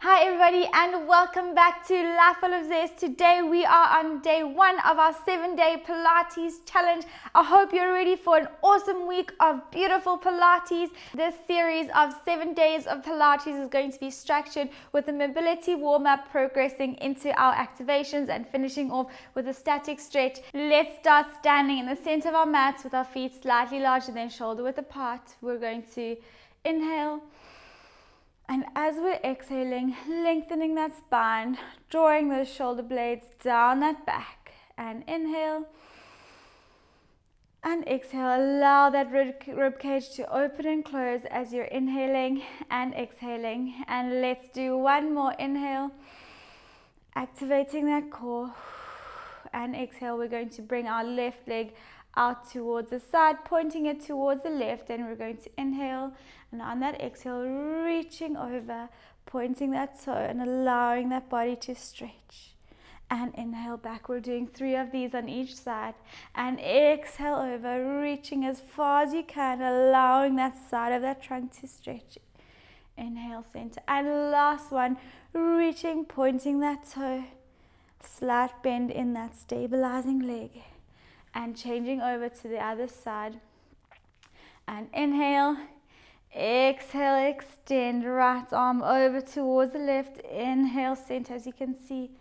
Hi everybody and welcome back to Life Full of Zest. Today we are on day 1 of our 7-day Pilates challenge. I hope you're ready for an awesome week of beautiful Pilates. This series of 7 days of Pilates is going to be structured with a mobility warm-up, progressing into our activations and finishing off with a static stretch. Let's start standing in the center of our mats with our feet slightly larger than shoulder width apart. We're going to inhale. And as we're exhaling, lengthening that spine, drawing those shoulder blades down that back. And inhale. And exhale. Allow that rib cage to open and close as you're inhaling and exhaling. And let's do one more inhale. Activating that core. And exhale. We're going to bring our left leg out towards the side, pointing it towards the left, and we're going to inhale, and on that exhale, reaching over, pointing that toe and allowing that body to stretch. And inhale back. We're doing 3 of these on each side, and exhale over, reaching as far as you can, allowing that side of that trunk to stretch. Inhale, center, and last one, reaching, pointing that toe, slight bend in that stabilizing leg. And changing over to the other side. And inhale, exhale, extend right arm over towards the left. Inhale, center. As you can see,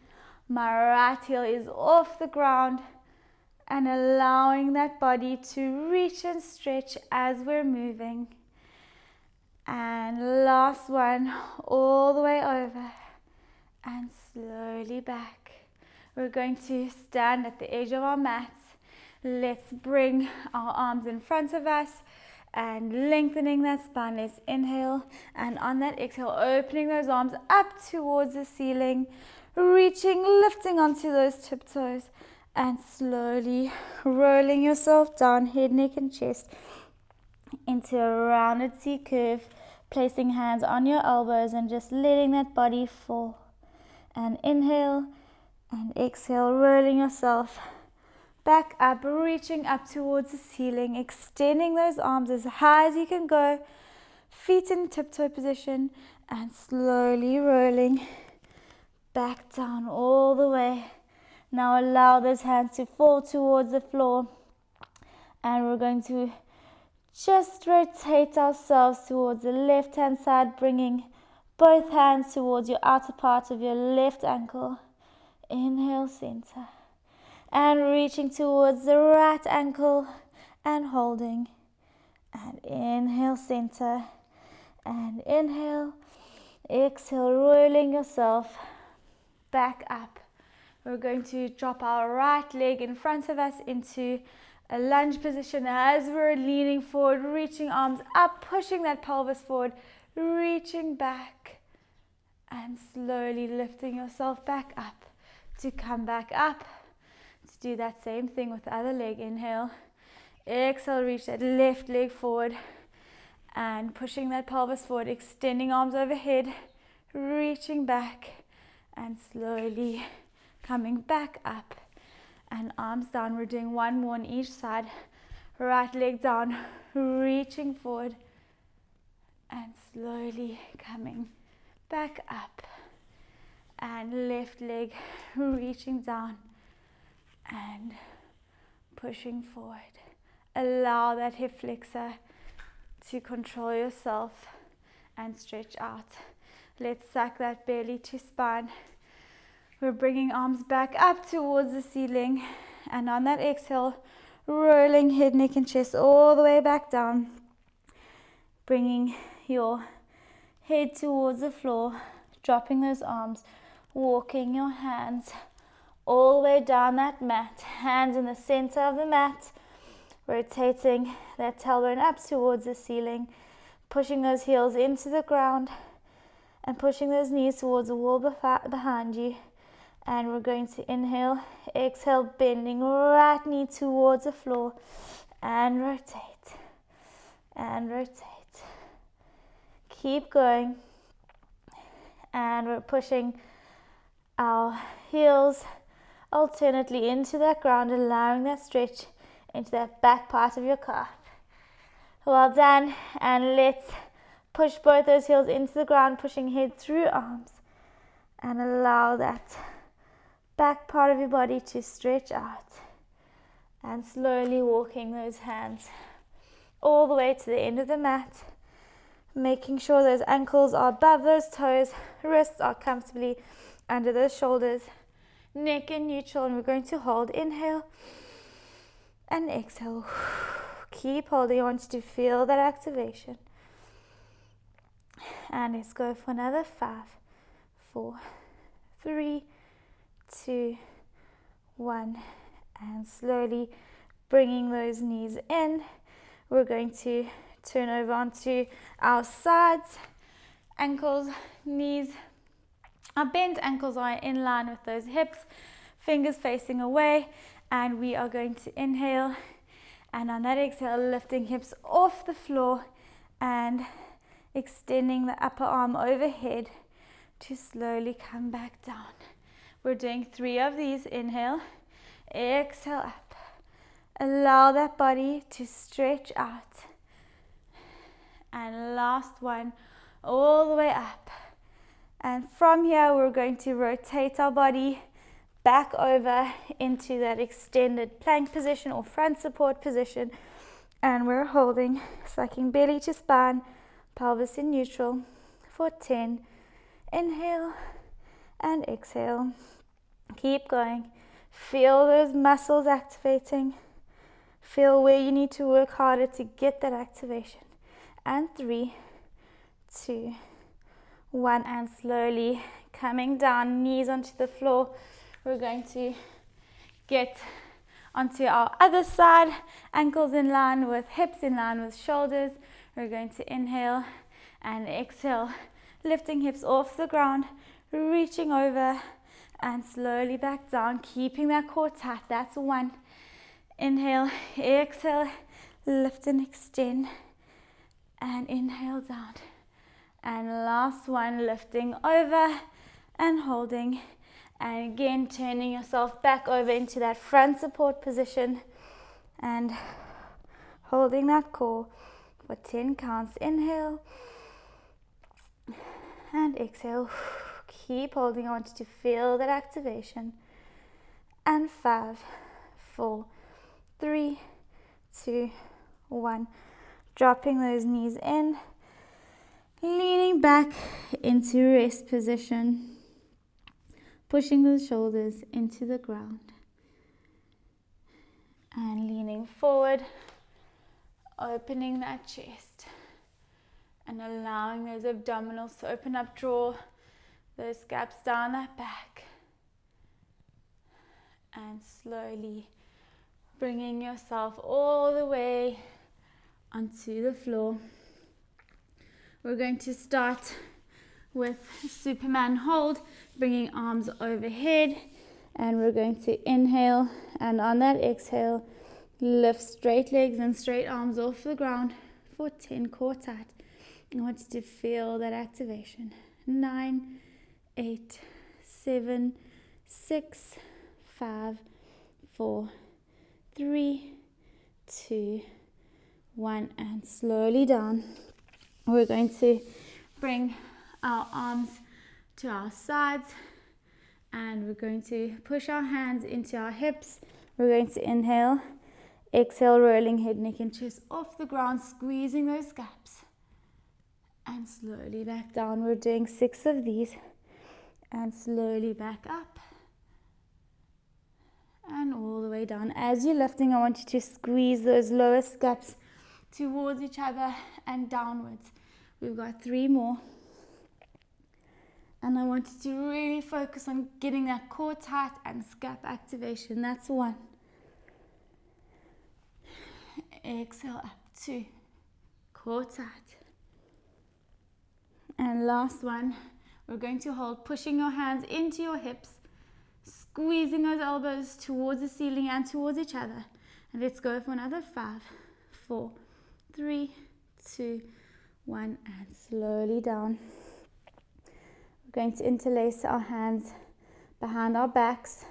my right heel is off the ground and allowing that body to reach and stretch as we're moving. And last one, all the way over and slowly back. We're going to stand at the edge of our mats. Let's bring our arms in front of us and lengthening that spine. Let's inhale, and on that exhale, opening those arms up towards the ceiling, reaching, lifting onto those tiptoes, and slowly rolling yourself down, head, neck, and chest into a rounded C curve, placing hands on your elbows and just letting that body fall. And inhale and exhale, rolling yourself back up, reaching up towards the ceiling, extending those arms as high as you can go, feet in tiptoe position, and slowly rolling back down all the way. Now allow those hands to fall towards the floor, and we're going to just rotate ourselves towards the left hand side, bringing both hands towards your outer part of your left ankle. Inhale, center. And reaching towards the right ankle and holding. And inhale, center. And inhale. Exhale, rolling yourself back up. We're going to drop our right leg in front of us into a lunge position as we're leaning forward, reaching arms up, pushing that pelvis forward, reaching back, and slowly lifting yourself back up to come back up. To do that same thing with the other leg. Inhale, exhale, reach that left leg forward and pushing that pelvis forward, extending arms overhead, reaching back and slowly coming back up and arms down. We're doing one more on each side. Right leg down, reaching forward and slowly coming back up, and left leg reaching down and pushing forward. Allow that hip flexor to control yourself and stretch out. Let's suck that belly to spine. We're bringing arms back up towards the ceiling, and on that exhale, rolling head, neck, and chest all the way back down. Bringing your head towards the floor, dropping those arms, walking your hands all the way down that mat, hands in the center of the mat, rotating that tailbone up towards the ceiling, pushing those heels into the ground and pushing those knees towards the wall behind you. And we're going to inhale, exhale, bending right knee towards the floor, and rotate and rotate. Keep going, and we're pushing our heels alternately into that ground, allowing that stretch into that back part of your calf. Well done, and let's push both those heels into the ground, pushing head through arms, And allow that back part of your body to stretch out. And slowly walking those hands all the way to the end of the mat, making sure those ankles are above those toes, wrists are comfortably under those shoulders, neck in neutral, and we're going to hold. Inhale and exhale. Keep holding. I want you to feel that activation. And let's go for another 5, 4, 3, 2, 1. And slowly bringing those knees in. We're going to turn over onto our sides. Ankles, knees, our bent ankles are in line with those hips, fingers facing away, and we are going to inhale, and on that exhale, lifting hips off the floor and extending the upper arm overhead to slowly come back down. We're doing 3 of these. Inhale, exhale up. Allow that body to stretch out. And last one, all the way up. And from here, we're going to rotate our body back over into that extended plank position or front support position. And we're holding, sucking belly to spine, pelvis in neutral for 10. Inhale and exhale. Keep going. Feel those muscles activating. Feel where you need to work harder to get that activation. And 3, 2, 1, and slowly coming down, knees onto the floor. We're going to get onto our other side, ankles in line with hips, in line with shoulders. We're going to inhale and exhale, lifting hips off the ground, reaching over and slowly back down, keeping that core tight. That's 1. Inhale, exhale, lift and extend, and inhale down. And last one, lifting over and holding, and again turning yourself back over into that front support position and holding that core for 10 counts. Inhale and exhale. Keep holding. I want you to feel that activation. And 5, 4, 3, 2, 1. Dropping those knees in, leaning back into rest position, pushing the shoulders into the ground, and leaning forward, opening that chest, and allowing those abdominals to open up, draw those gaps down that back, and slowly bringing yourself all the way onto the floor. We're going to start with Superman hold, bringing arms overhead, and we're going to inhale, and on that exhale, lift straight legs and straight arms off the ground for 10 core tight. I want you to feel that activation. 9, 8, 7, 6, 5, 4, 3, 2, 1, and slowly down. We're going to bring our arms to our sides, and we're going to push our hands into our hips. We're going to inhale, exhale, rolling head, neck, and chest off the ground, squeezing those gaps, and slowly back down. We're doing 6 of these, and slowly back up, and all the way down. As you're lifting, I want you to squeeze those lowest gaps towards each other and downwards. We've got 3 more. And I want you to really focus on getting that core tight and scap activation. That's 1. Exhale up, 2. Core tight. And last one, we're going to hold, pushing your hands into your hips, squeezing those elbows towards the ceiling and towards each other. And let's go for another 5, 4, 3, 2, 1, and slowly down. We're going to interlace our hands behind our backs,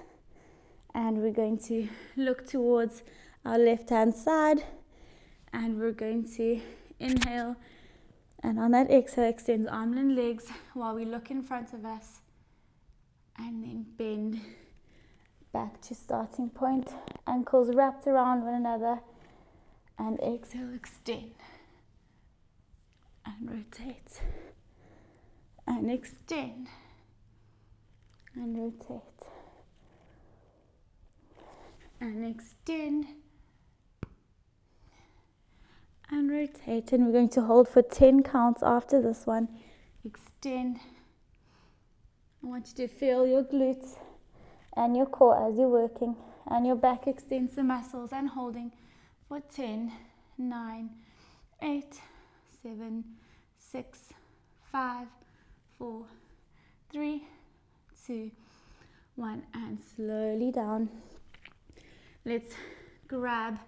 and we're going to look towards our left hand side, and we're going to inhale, and on that exhale, extend arms and legs while we look in front of us, and then bend back to starting point, ankles wrapped around one another, and exhale, extend and rotate and extend and rotate and extend and rotate. And we're going to hold for 10 counts after this one. Extend. I want you to feel your glutes and your core as you're working, and your back extends the muscles, and holding for 10, 9, 8, 7, 6, 5, 4, 3, 2, 1, and slowly down. Let's grab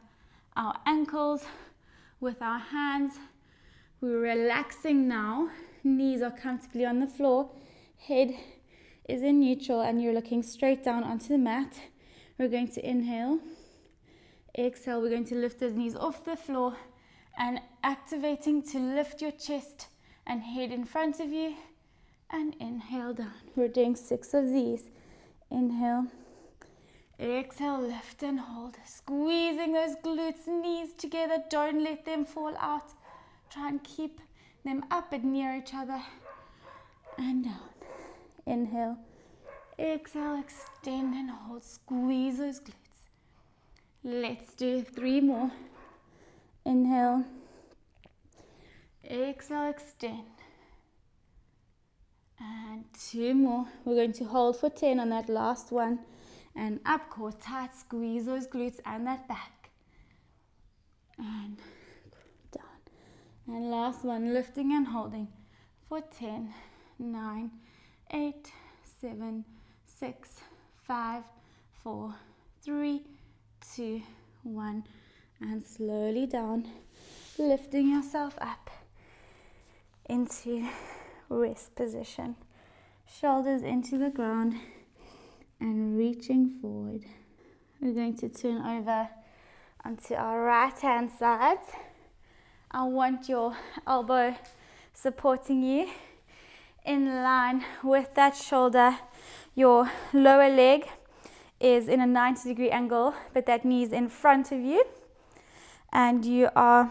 our ankles with our hands. We're relaxing now. Knees are comfortably on the floor. Head is in neutral, and you're looking straight down onto the mat. We're going to inhale. Exhale, we're going to lift those knees off the floor and activating to lift your chest and head in front of you, and inhale down. We're doing 6 of these. Inhale. Exhale, lift and hold. Squeezing those glutes, knees together. Don't let them fall out. Try and keep them up and near each other. And down. Inhale. Exhale, extend and hold. Squeeze those glutes. Let's do 3 more. Inhale. Exhale, extend. And 2 more. We're going to hold for 10 on that last one. And up, core tight, squeeze those glutes and that back. And down. And last one, lifting and holding for 10, 9, 8, 7, 6, 5, 4, 3, 2, 1. And slowly down, lifting yourself up into rest position. Shoulders into the ground and reaching forward. We're going to turn over onto our right hand side. I want your elbow supporting you in line with that shoulder. Your lower leg is in a 90-degree angle, but that knee is in front of you, and you are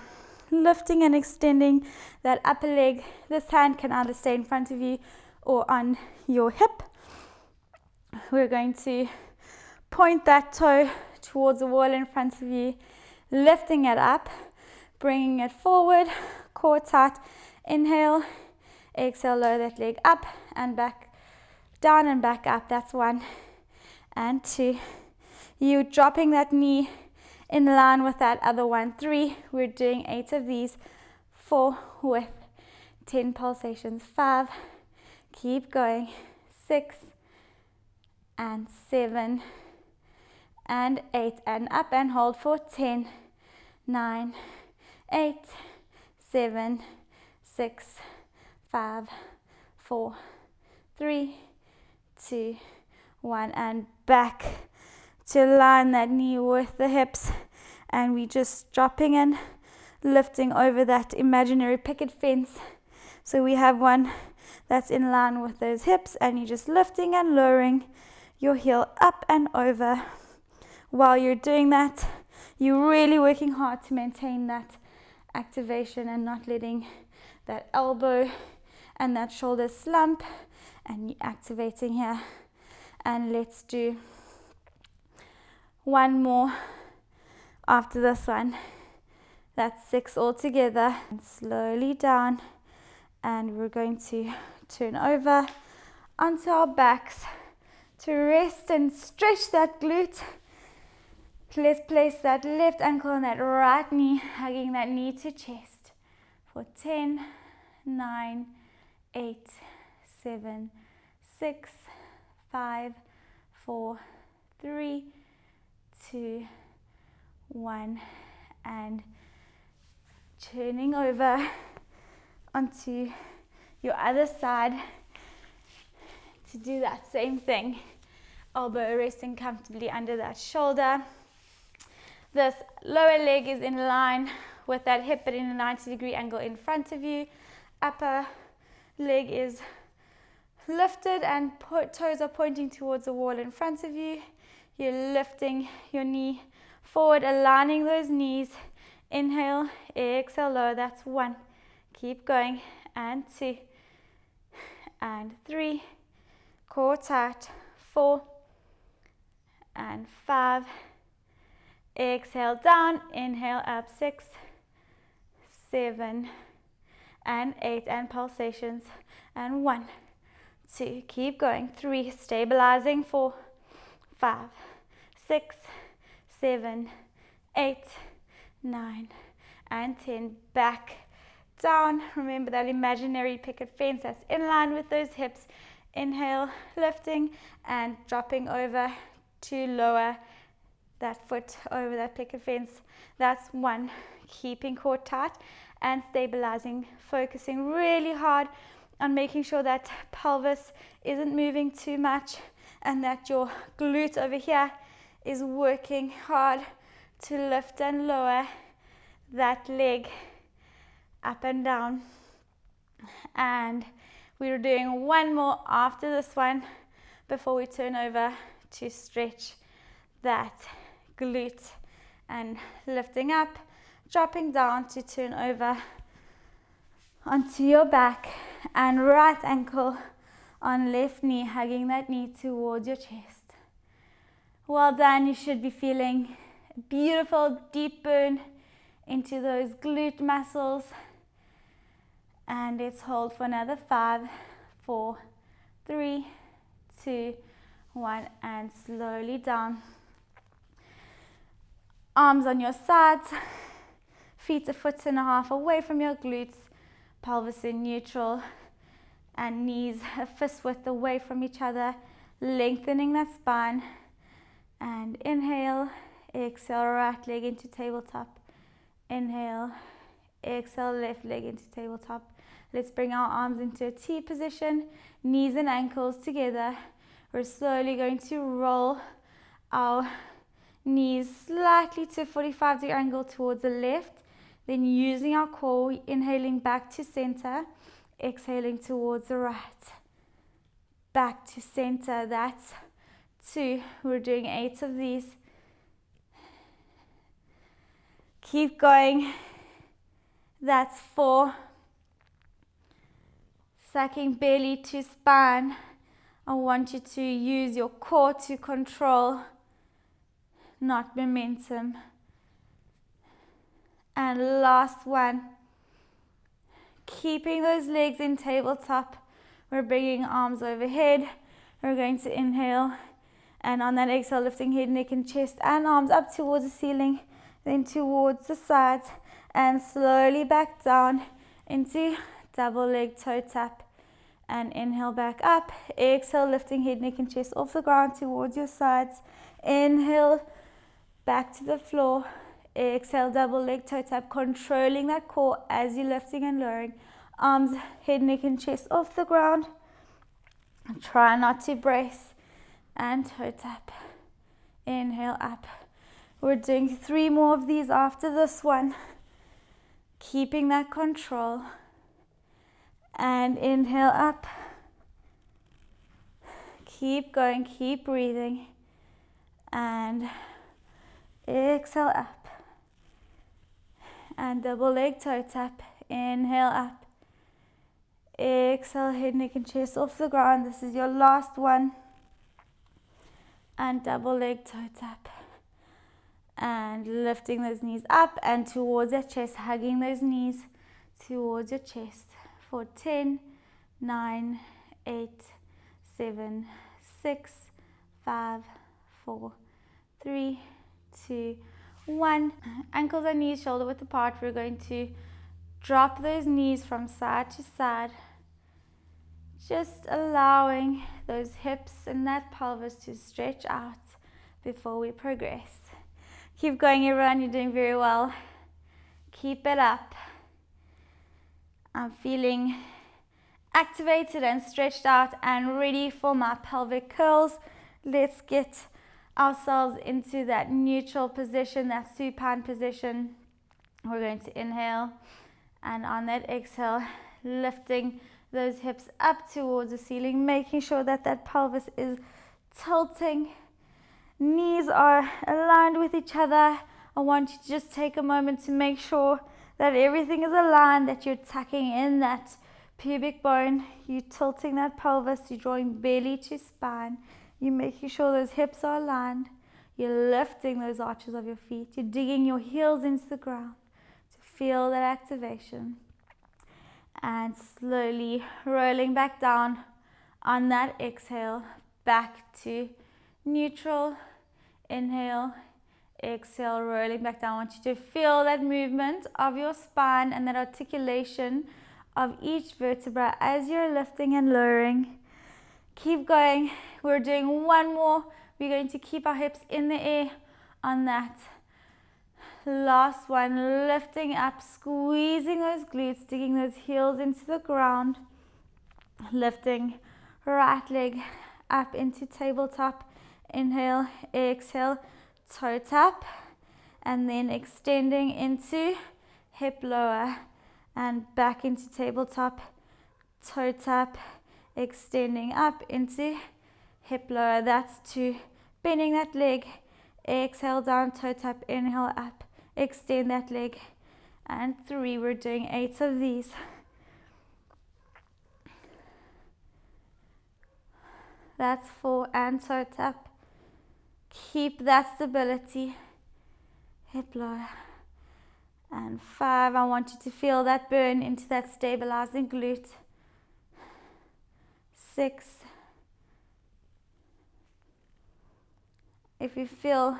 lifting and extending that upper leg. This hand can either stay in front of you or on your hip. We're going to point that toe towards the wall in front of you, lifting it up, bringing it forward, core tight. Inhale, exhale, lower that leg up and back, down and back up. That's 1 and 2. You dropping that knee in line with that other one. 3, we're doing 8 of these. 4 with 10 pulsations. 5, keep going. 6 and 7 and 8, and up and hold for 10, 9, 8, 7, 6, 5, 4, 3, 2, 1, and back to align that knee with the hips. And we just dropping and lifting over that imaginary picket fence. So we have one that's in line with those hips, and you're just lifting and lowering your heel up and over. While you're doing that, you're really working hard to maintain that activation and not letting that elbow and that shoulder slump, and you're activating here. And let's do 1 more after this one. That's 6 altogether. And slowly down, and we're going to turn over onto our backs to rest and stretch that glute. Let's place that left ankle on that right knee, hugging that knee to chest for 10, 9, 8, 7, 6, 5, 4, 3, 2, 1, and turning over onto your other side to do that same thing. Elbow resting comfortably under that shoulder. This lower leg is in line with that hip, but in a 90-degree angle in front of you. Upper leg is lifted and toes are pointing towards the wall in front of you. You're lifting your knee forward, aligning those knees. Inhale, exhale, lower. That's 1. Keep going. And 2. And 3. Core tight. 4. And 5. Exhale down. Inhale up. 6. 7. And 8. And pulsations. And 1. 2. Keep going. 3. Stabilizing. 4. 5. 6. 7. 8. 9. And 10. Back down. Remember that imaginary picket fence that's in line with those hips. Inhale, lifting and dropping over to lower that foot over that picket fence. That's 1. Keeping core tight and stabilizing, focusing really hard on making sure that pelvis isn't moving too much and that your glute over here is working hard to lift and lower that leg up and down. And we're doing 1 more after this one before we turn over to stretch that glute and lifting up, dropping down to turn over onto your back and right ankle on left knee, hugging that knee towards your chest. Well done. You should be feeling a beautiful deep burn into those glute muscles. And let's hold for another 5, 4, 3, 2, 1, and slowly down. Arms on your sides, feet a foot and a half away from your glutes, pelvis in neutral, and knees a fist width away from each other, lengthening that spine. And inhale, exhale, right leg into tabletop. Inhale, exhale, left leg into tabletop. Let's bring our arms into a T position, knees and ankles together. We're slowly going to roll our knees slightly to a 45-degree angle towards the left. Then using our core, inhaling back to center, exhaling towards the right. Back to center, that's 2. We're doing 8 of these. Keep going. That's 4. Sucking belly to spine. I want you to use your core to control, not momentum. And last one. Keeping those legs in tabletop. We're bringing arms overhead. We're going to inhale. And on that exhale, lifting head, neck, and chest and arms up towards the ceiling, then towards the sides, and slowly back down into double leg toe tap. And inhale back up. Exhale, lifting head, neck, and chest off the ground towards your sides. Inhale, back to the floor. Exhale, double leg toe tap, controlling that core as you're lifting and lowering. Arms, head, neck, and chest off the ground. And try not to brace. And toe tap. Inhale up. We're doing 3 more of these after this one. Keeping that control. And inhale up. Keep going, keep breathing. And exhale up. And double leg toe tap. Inhale up. Exhale, head, neck, and chest off the ground. This is your last one. And double leg toe tap. And lifting those knees up and towards your chest, hugging those knees towards your chest. For 10, 9, 8, 7, 6, 5, 4, 3, 2, 1. Ankles and knees shoulder width apart. We're going to drop those knees from side to side. Just allowing those hips and that pelvis to stretch out before we progress. Keep going, everyone. You're doing very well. Keep it up. I'm feeling activated and stretched out and ready for my pelvic curls. Let's get ourselves into that neutral position, that supine position. We're going to inhale, and on that exhale, lifting those hips up towards the ceiling, making sure that that pelvis is tilting. Knees are aligned with each other. I want you to just take a moment to make sure that everything is aligned, that you're tucking in that pubic bone, you're tilting that pelvis, you're drawing belly to spine, you're making sure those hips are aligned, you're lifting those arches of your feet, you're digging your heels into the ground to feel that activation, and slowly rolling back down on that exhale, back to neutral. Inhale, exhale, rolling back down. I want you to feel that movement of your spine and that articulation of each vertebra as you're lifting and lowering. Keep going. We're doing one more. We're going to keep our hips in the air on that last one. Lifting up, squeezing those glutes, digging those heels into the ground. Lifting right leg up into tabletop. Inhale, exhale, toe tap, and then extending into hip lower and back into tabletop, toe tap, extending up into hip lower. That's 2. Bending that leg, exhale down, toe tap, inhale up, extend that leg, and 3. We're doing 8 of these. That's 4, and toe tap. Keep that stability, hip lower, and 5. I want you to feel that burn into that stabilizing glute. 6. If you feel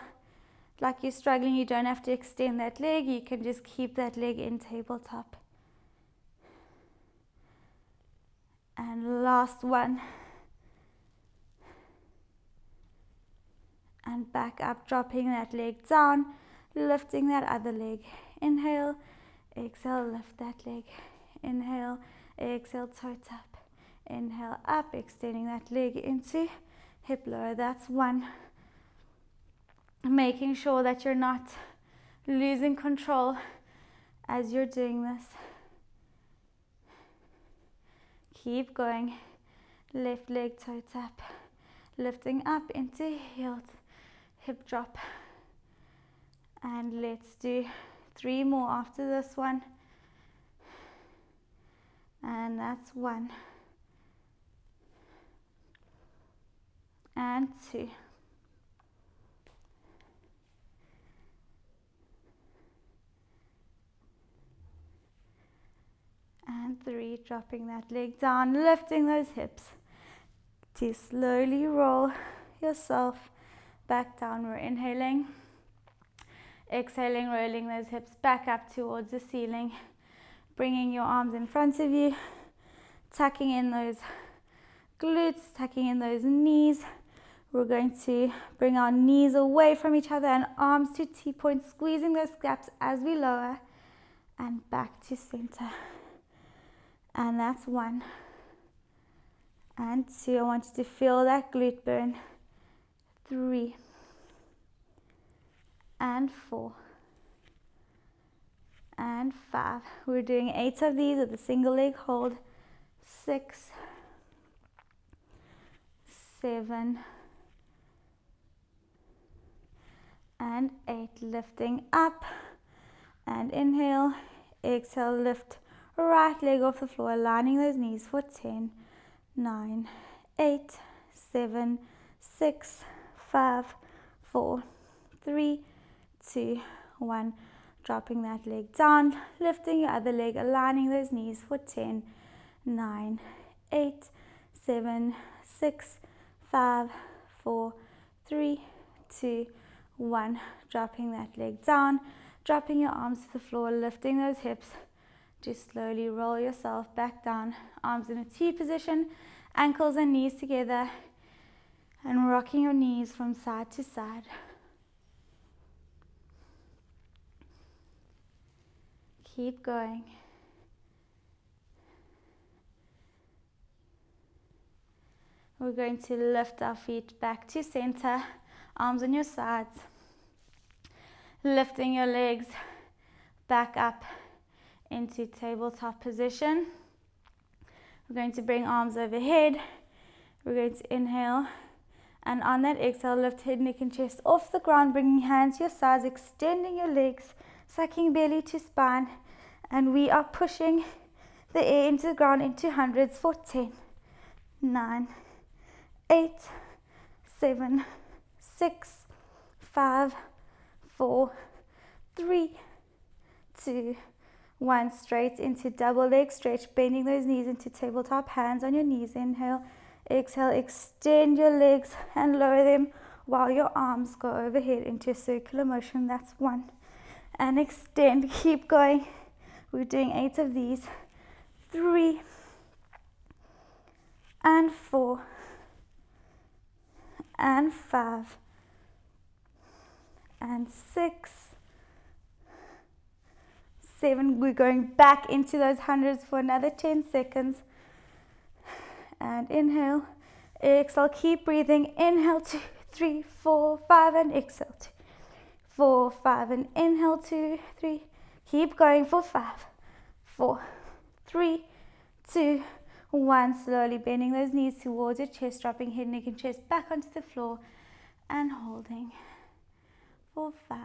like you're struggling, you don't have to extend that leg, you can just keep that leg in tabletop. And last one. And back up, dropping that leg down, lifting that other leg. Inhale, exhale, lift that leg. Inhale, exhale, toe tap. Inhale, up, extending that leg into hip lower. That's 1. Making sure that you're not losing control as you're doing this. Keep going. Left leg, toe tap. Lifting up into heel, hip drop. And let's do 3 more after this one. And that's 1. And 2. And 3. Dropping that leg down, lifting those hips to slowly roll yourself back down. We're inhaling, exhaling, rolling those hips back up towards the ceiling, bringing your arms in front of you, tucking in those glutes, tucking in those knees. We're going to bring our knees away from each other and arms to T-point, squeezing those gaps as we lower, and back to center. And that's 1. And 2. I want you to feel that glute burn. 3. And 4. And 5. We're doing 8 of these with a single leg hold. 6. 7. And 8. Lifting up. And inhale. Exhale, lift right leg off the floor, aligning those knees for 10, 9, 8, 7, 6, 5, 4, 3, 2, 1. Dropping that leg down, lifting your other leg, aligning those knees for 10, 9, 8, 7, 6, 5, 4, 3, 2, 1. Dropping that leg down, dropping your arms to the floor, lifting those hips. Just slowly roll yourself back down, arms in a T position, ankles and knees together, and rocking your knees from side to side. Keep going. We're going to lift our feet back to center, arms on your sides, lifting your legs back up into tabletop position. We're going to bring arms overhead. We're going to inhale, and on that exhale, lift head, neck and chest off the ground, bringing hands to your sides, extending your legs, sucking belly to spine, and we are pushing the air into the ground into hundreds for 10, 9, 8, 7, 6, 5, 4, 3, 2, 1. Straight into double leg stretch, bending those knees into tabletop, hands on your knees. Inhale, exhale, extend your legs and lower them while your arms go overhead into a circular motion. That's 1. And extend, keep going. We're doing 8 of these. 3 and 4 and 5 and 6, 7. We're going back into those hundreds for another 10 seconds. And inhale, exhale, keep breathing. Inhale, 2, 3, 4, 5, and exhale, 2, 4, 5, and inhale, 2, 3. Keep going for 5, 4, 3, 2, 1. Slowly bending those knees towards your chest, dropping head, neck, and chest back onto the floor, and holding for 5,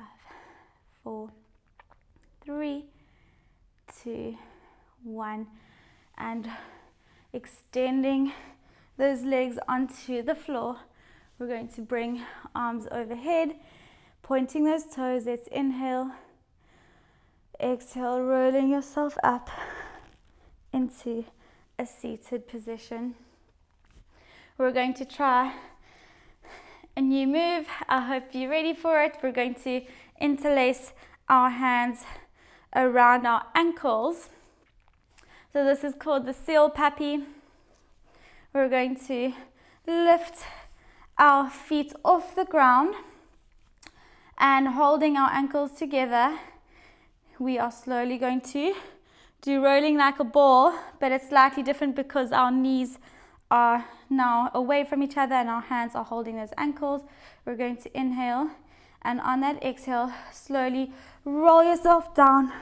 4, 3, 2, 1, and extending those legs onto the floor. We're going to bring arms overhead, pointing those toes. Let's inhale, exhale, rolling yourself up into a seated position. We're going to try a new move. I hope you're ready for it. We're going to interlace our hands around our ankles. So this is called the seal puppy. We're going to lift our feet off the ground and holding our ankles together. We are slowly going to do rolling like a ball, but it's slightly different because our knees are now away from each other and our hands are holding those ankles. We're going to inhale, and on that exhale, slowly roll yourself down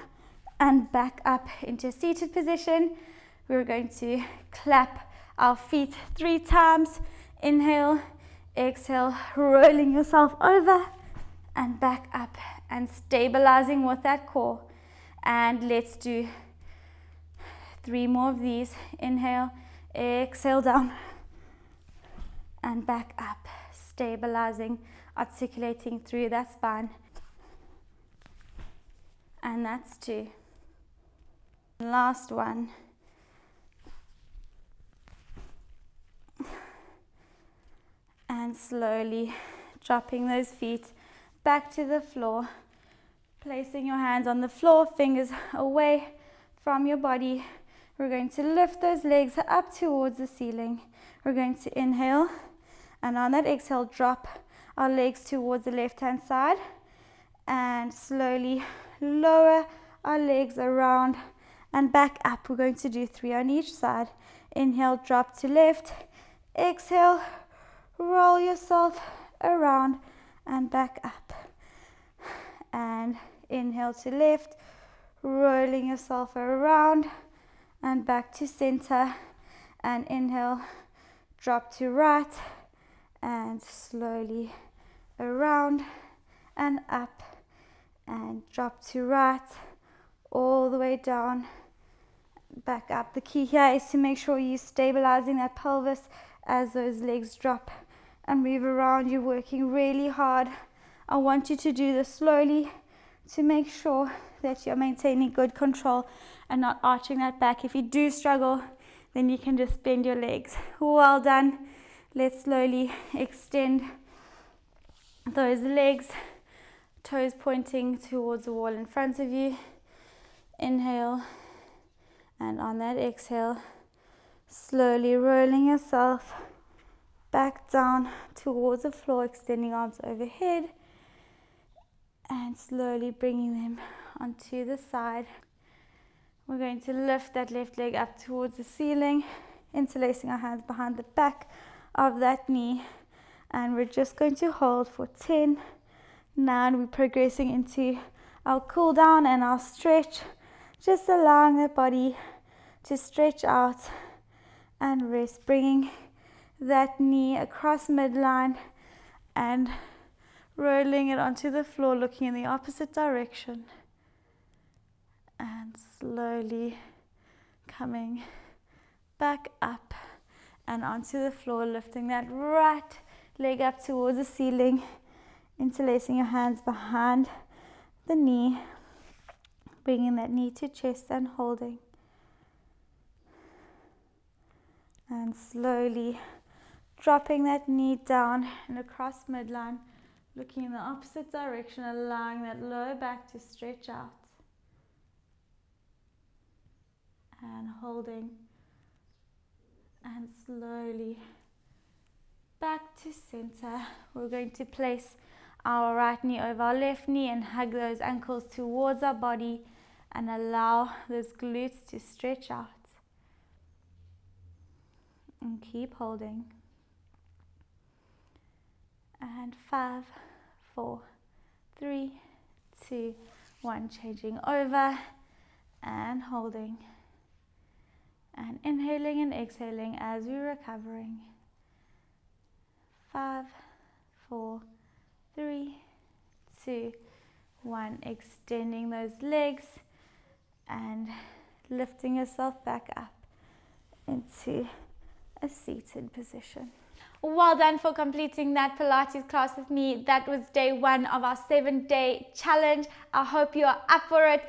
and back up into a seated position. We're going to clap our feet 3 times. Inhale, exhale, rolling yourself over and back up and stabilizing with that core. And let's do 3 more of these. Inhale, exhale, down and back up, stabilizing, articulating through that spine. And that's 2. Last one. And slowly dropping those feet back to the floor, placing your hands on the floor, fingers away from your body. We're going to lift those legs up towards the ceiling. We're going to inhale, and on that exhale, drop our legs towards the left-hand side and slowly lower our legs around and back up. We're going to do 3 on each side. Inhale, drop to left. Exhale, roll yourself around and back up. And inhale to left, rolling yourself around and back to center. And inhale, drop to right and slowly around and up and drop to right, all the way down, back up. The key here is to make sure you're stabilizing that pelvis as those legs drop and move around. You're working really hard. I want you to do this slowly to make sure that you're maintaining good control and not arching that back. If you do struggle, then you can just bend your legs. Well done. Let's slowly extend those legs, toes pointing towards the wall in front of you. Inhale, and on that exhale, slowly rolling yourself back down towards the floor, extending arms overhead and slowly bringing them onto the side. We're going to lift that left leg up towards the ceiling, interlacing our hands behind the back of that knee, and we're just going to hold for 10. Now we're progressing into our cool down and our stretch, just allowing the body to stretch out and rest, bringing that knee across midline and rolling it onto the floor, looking in the opposite direction, and slowly coming back up and onto the floor, lifting that right leg up towards the ceiling, interlacing your hands behind the knee, bringing that knee to chest and holding, and slowly dropping that knee down and across midline, looking in the opposite direction, allowing that lower back to stretch out, and holding, and slowly back to center. We're going to place our right knee over our left knee and hug those ankles towards our body and allow those glutes to stretch out, and keep holding. And 5, 4, 3, 2, 1, changing over and holding, and inhaling and exhaling as we're recovering. 5, 4, 3, 2, 1, extending those legs and lifting yourself back up into a seated position. Well done for completing that Pilates class with me. That was day 1 of our 7-day challenge. I hope you are up for it.